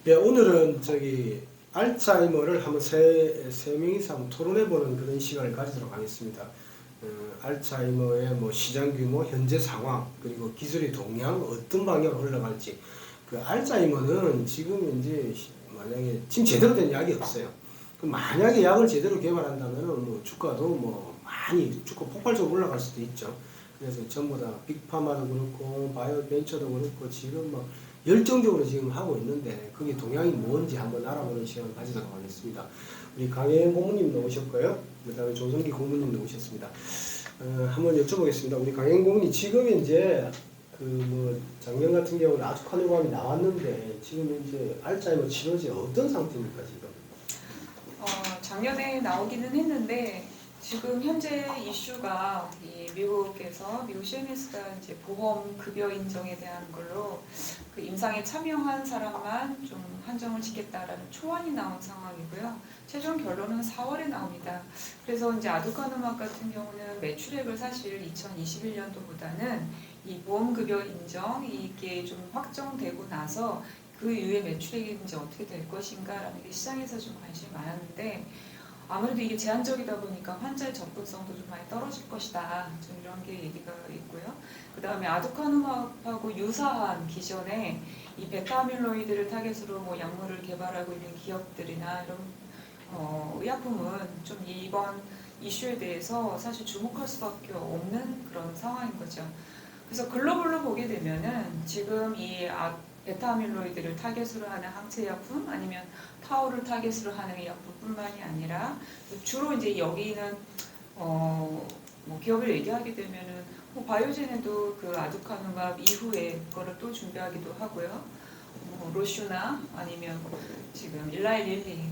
예, 오늘은 알츠하이머를 한번 세 명이서 한번 토론해보는 그런 시간을 가지도록 하겠습니다. 알츠하이머의 뭐 시장 규모, 현재 상황, 그리고 기술의 동향, 어떤 방향으로 흘러갈지. 그 알츠하이머는 지금 이제 만약에 지금 제대로 된 약이 없어요. 그 만약에 약을 제대로 개발한다면은 뭐 주가도 뭐 많이 주가 폭발적으로 올라갈 수도 있죠. 그래서 전부 다 빅파마도 그렇고 바이오 벤처도 그렇고 지금 뭐 열정적으로 지금 하고 있는데 그게 동향이 뭔지 한번 알아보는 시간을 가지도록 하겠습니다. 우리 강혜연 고문님 나오셨고요. 그 다음에 조성기 고문님 나오셨습니다. 한번 여쭤보겠습니다. 우리 강혜연 고문님 지금 이제 작년 같은 경우는 아두카누밤이 나왔는데 지금 이제 알츠하이머 치료제 어떤 상태입니까 지금? 작년에 나오기는 했는데 지금 현재 이슈가 미국에서 미국 CMS가 이제 보험 급여 인정에 대한 걸로 그 임상에 참여한 사람만 좀 한정을 짓겠다라는 초안이 나온 상황이고요. 최종 결론은 4월에 나옵니다. 그래서 이제 아두카누맘 같은 경우는 매출액을 사실 2021년도보다는 이 보험 급여 인정 이게 좀 확정되고 나서 그 이후에 매출액이 이제 어떻게 될 것인가라는 게 시장에서 좀 관심이 많았는데 아무래도 이게 제한적이다 보니까 환자의 접근성도 좀 많이 떨어질 것이다. 좀 이런 게 얘기가 있고요. 그 다음에 아두카누맘하고 유사한 기존에 이 베타아밀로이드를 타겟으로 뭐 약물을 개발하고 있는 기업들이나 이런 의약품은 좀 이번 이슈에 대해서 사실 주목할 수밖에 없는 그런 상황인 거죠. 그래서 글로벌로 보게 되면은 지금 이 베타아밀로이드를 타겟으로 하는 항체 약품 아니면 타우를 타겟으로 하는 약품뿐만이 아니라 주로 이제 여기는 뭐 기업을 얘기하게 되면은 뭐 바이오젠에도 그 아두카누맘 이후에 거를 또 준비하기도 하고요. 로슈나 아니면 지금 일라이 릴리,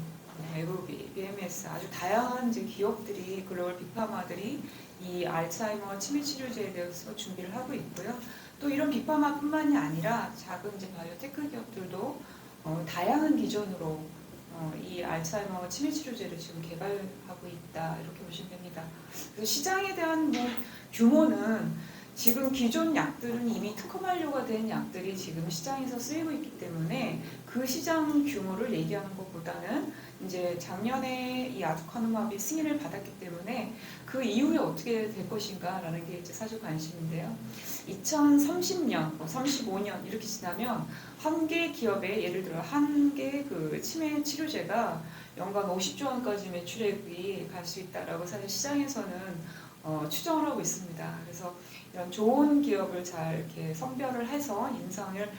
에브비, BMS 아주 다양한 이제 기업들이 글로벌 빅파마들이 이 알츠하이머 치매 치료제에 대해서 준비를 하고 있고요. 또 이런 빅파마뿐만이 아니라 작은 이제 바이오테크 기업들도 다양한 기존으로 이 알츠하이머 치매 치료제를 지금 개발하고 있다 이렇게 보시면 됩니다. 그래서 시장에 대한 뭐 규모는 지금 기존 약들은 이미 특허 만료가 된 약들이 지금 시장에서 쓰이고 있기 때문에 그 시장 규모를 얘기하는 것보다는 이제 작년에 이 아두카누맘이 승인을 받았기 때문에 그 이후에 어떻게 될 것인가라는 게 이제 사실 관심인데요. 2030년, 35년 이렇게 지나면 한 개 기업에 예를 들어 한 개 그 치매 치료제가 연간 50조 원까지 매출액이 갈 수 있다라고 사실 시장에서는 추정을 하고 있습니다. 그래서 이런 좋은 기업을 잘 이렇게 선별을 해서 임상을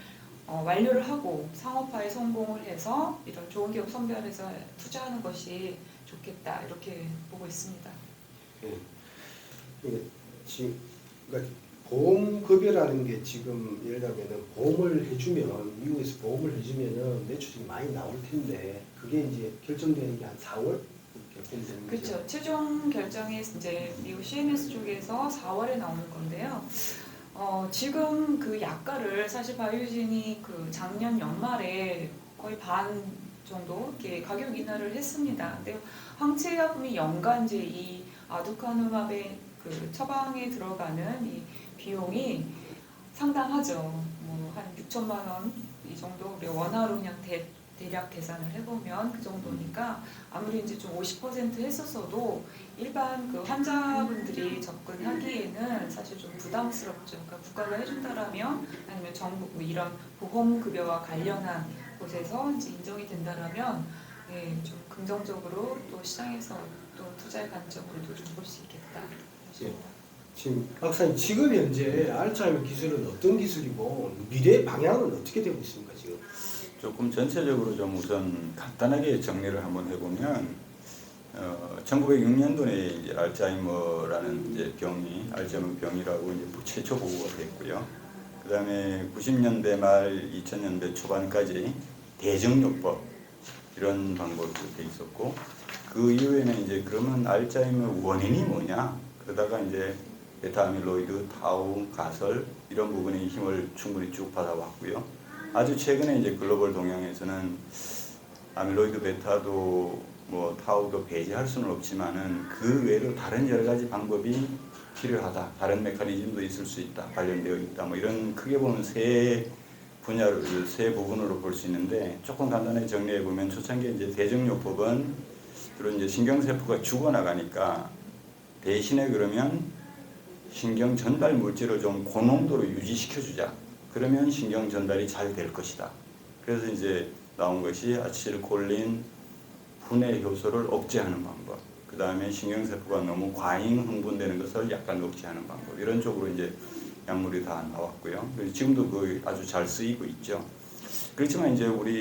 완료를 하고 상업화에 성공을 해서 이런 좋은 기업 선별해서 투자하는 것이 좋겠다 이렇게 보고 있습니다. 그러니까 보험급여라는 게 지금 예를 들면은 보험을 해주면 미국에서 보험을 해주면은 매출이 많이 나올 텐데 그게 이제 결정되는 게 한 4월 결정되는 거죠. 그렇죠. 최종 결정이 이제 미국 CMS 쪽에서 4월에 나오는 건데요. 지금 그 약가를 사실 바이오젠이 그 작년 연말에 거의 반 정도 이렇게 가격 인하를 했습니다. 근데 항체 약품이 연간 이제 이 아두카누맘의 그 처방에 들어가는 이 비용이 상당하죠. 뭐 한 6천만 원 이 정도 우리 원화로 그냥 대략 계산을 해보면 그 정도니까 아무리 이제 좀 50% 했었어도 일반 그 환자분들이 접근하기에는 사실 좀 부담스럽죠. 그러니까 국가가 해준다라면 아니면 정부 뭐 이런 보험급여와 관련한 곳에서 이제 인정이 된다라면 예, 좀 긍정적으로 또 시장에서 또 투자의 관점으로도 좀 볼 수 있겠다. 예. 지금 박사님 지금 현재 알츠하이머 기술은 어떤 기술이고 미래 방향은 어떻게 되고 있습니까 지금? 조금 전체적으로 좀 우선 간단하게 정리를 한번 해보면 1906년도에 이제 알츠하이머라는 이제 병이 알츠하이머 병이라고 이제 최초 보고가 됐고요. 그 다음에 90년대 말 2000년대 초반까지 대증요법 이런 방법도 돼 있었고 그 이후에는 이제 그러면 알츠하이머 원인이 뭐냐? 그러다가 이제 베타아밀로이드, 타우, 가설 이런 부분의 힘을 충분히 쭉 받아왔고요. 아주 최근에 이제 글로벌 동향에서는 아밀로이드 베타도 뭐 타우도 배제할 수는 없지만은 그 외로 다른 여러 가지 방법이 필요하다. 다른 메커니즘도 있을 수 있다. 관련되어 있다. 뭐 이런 크게 보면 세 분야를 세 부분으로 볼 수 있는데 조금 간단하게 정리해 보면 초창기에 이제 대증요법은 주로 이제 신경세포가 죽어나가니까 대신에 그러면 신경 전달 물질을 좀 고농도로 유지시켜 주자. 그러면 신경 전달이 잘 될 것이다. 그래서 이제 나온 것이 아치틸콜린 분해 효소를 억제하는 방법. 그 다음에 신경세포가 너무 과잉 흥분되는 것을 약간 억제하는 방법. 이런 쪽으로 이제 약물이 다 나왔고요. 지금도 그 아주 잘 쓰이고 있죠. 그렇지만 이제 우리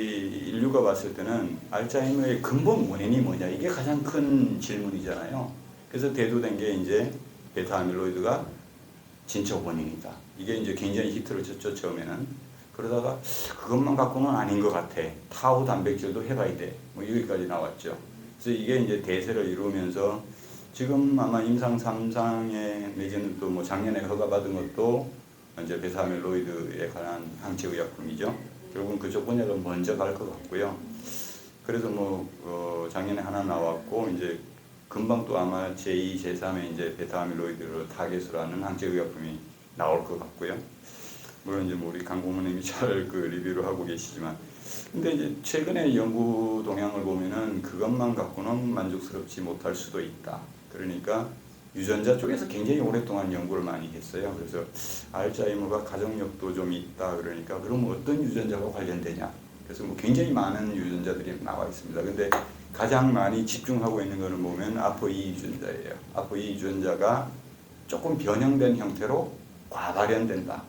인류가 봤을 때는 알츠하이머의 근본 원인이 뭐냐, 이게 가장 큰 질문이잖아요. 그래서 대두된 게 이제 베타 아밀로이드가 진척 원인이다. 이게 이제 굉장히 히트를 쳤죠, 처음에는. 그러다가 그것만 갖고는 아닌 것 같아. 타우 단백질도 해봐야 돼. 뭐 여기까지 나왔죠. 그래서 이게 이제 대세를 이루면서 지금 아마 임상 3상에 내지는 또 뭐 작년에 허가받은 것도 이제 베타 아밀로이드에 관한 항체 의약품이죠. 결국은 그쪽 분야로 먼저 갈 것 같고요. 그래서 뭐 작년에 하나 나왔고 이제 금방 또 아마 제2, 제3의 이제 베타 아밀로이드를 타겟으로 하는 항체 의약품이 나올 것 같고요. 물론 이제 뭐 우리 강 고모님이 잘 그 리뷰를 하고 계시지만, 근데 이제 최근에 연구 동향을 보면은 그것만 갖고는 만족스럽지 못할 수도 있다. 그러니까 유전자 쪽에서 굉장히 오랫동안 연구를 많이 했어요. 그래서 알츠하이머가 가족력도 좀 있다. 그러니까 그럼 어떤 유전자가 관련되냐? 그래서 뭐 굉장히 많은 유전자들이 나와 있습니다. 근데 가장 많이 집중하고 있는 거는 보면 아포2 유전자예요. 아포2 유전자가 조금 변형된 형태로 과발현된다.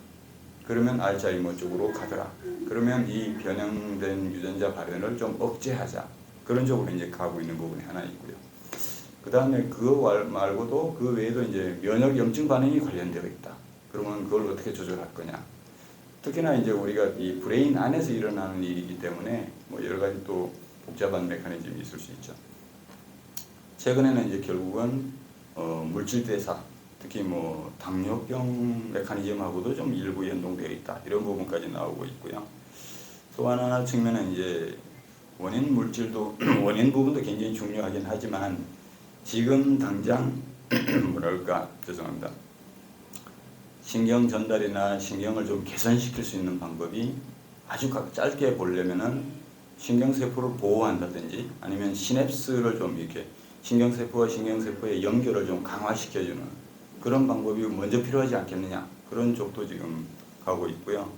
그러면 알츠하이머 쪽으로 가더라. 그러면 이 변형된 유전자 발현을 좀 억제하자. 그런 쪽으로 이제 가고 있는 부분이 하나 있고요. 그 다음에 그거 말고도 그 외에도 이제 면역 염증 반응이 관련되어 있다. 그러면 그걸 어떻게 조절할 거냐. 특히나 이제 우리가 이 브레인 안에서 일어나는 일이기 때문에 뭐 여러 가지 또 복잡한 메커니즘이 있을 수 있죠. 최근에는 이제 결국은 물질 대사, 특히 뭐 당뇨병 메커니즘하고도 좀 일부 연동되어 있다. 이런 부분까지 나오고 있고요. 또 하나 측면은 이제 원인 물질도 원인 부분도 굉장히 중요하긴 하지만 지금 당장 뭐랄까 죄송합니다. 신경 전달이나 신경을 좀 개선시킬 수 있는 방법이 아주 짧게 보려면은 신경세포를 보호한다든지 아니면 시냅스를 좀 이렇게 신경세포와 신경세포의 연결을 좀 강화시켜주는 그런 방법이 먼저 필요하지 않겠느냐, 그런 쪽도 지금 가고 있고요.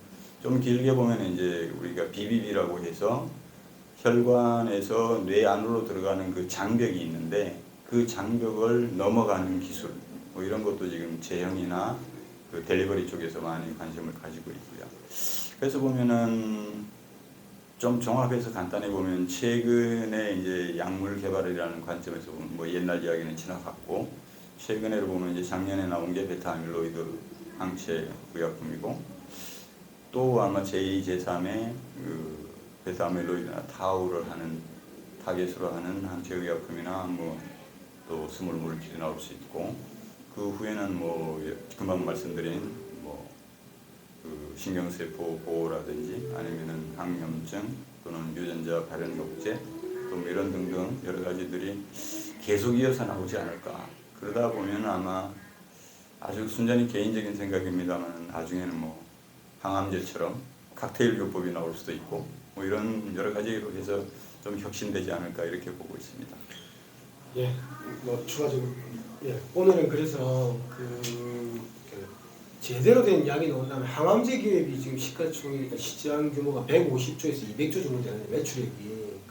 좀 길게 보면 이제 우리가 BBB라고 해서 혈관에서 뇌 안으로 들어가는 그 장벽이 있는데 그 장벽을 넘어가는 기술, 뭐 이런 것도 지금 제형이나 그 델리버리 쪽에서 많이 관심을 가지고 있고요. 그래서 보면은 좀 종합해서 간단히 보면 최근에 이제 약물 개발이라는 관점에서 보면 뭐 옛날 이야기는 지나갔고, 최근에로 보면 이제 작년에 나온 게 베타 아밀로이드 항체 의약품이고, 또 아마 제2, 제3의 그 베타 아밀로이드나 타우를 하는 타겟으로 하는 항체 의약품이나 뭐 또 스몰 모레큐Ｌ이 나올 수 있고, 그 후에는 뭐 금방 말씀드린 뭐 그 신경세포 보호라든지 아니면은 항염증 또는 유전자 발현 억제 또 뭐 이런 등등 여러 가지들이 계속 이어서 나오지 않을까. 그러다 보면 아마 아주 순전히 개인적인 생각입니다만 나중에는 뭐 항암제처럼 칵테일 요법이 나올 수도 있고 뭐 이런 여러 가지로 해서 좀 혁신되지 않을까 이렇게 보고 있습니다. 예, 뭐 추가적으로 오늘은 그래서 제대로 된 약이 나온다면 항암제 기업이 지금 시장 규모가 150조에서 200조 정도 되는데 매출액이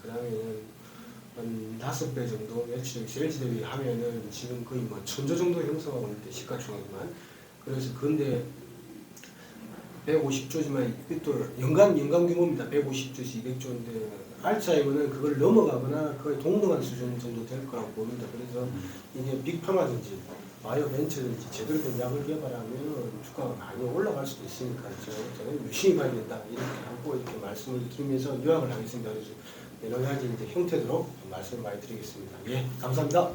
그다음에는 한 5배 정도 매출액 세일즈 대비 하면은 지금 거의 뭐 1000조 정도 형성하고 있는데 시가총액만. 그래서 근데 150조지만 또 연간 규모입니다. 150조에서 200조인데 알츠하이머는 그걸 넘어가거나 거의 동등한 수준 정도 될 거라고 봅니다. 그래서 이게 빅파마든지 바이오 벤처든지 제대로 된 약을 개발하면 주가가 많이 올라갈 수도 있으니까 저는 유심히 봐야 된다 이렇게 하고 이렇게 말씀을 드리면서 요약을 하겠습니다. 그래서 여러 가지 이제 형태대로 말씀을 많이 드리겠습니다. 예, 감사합니다.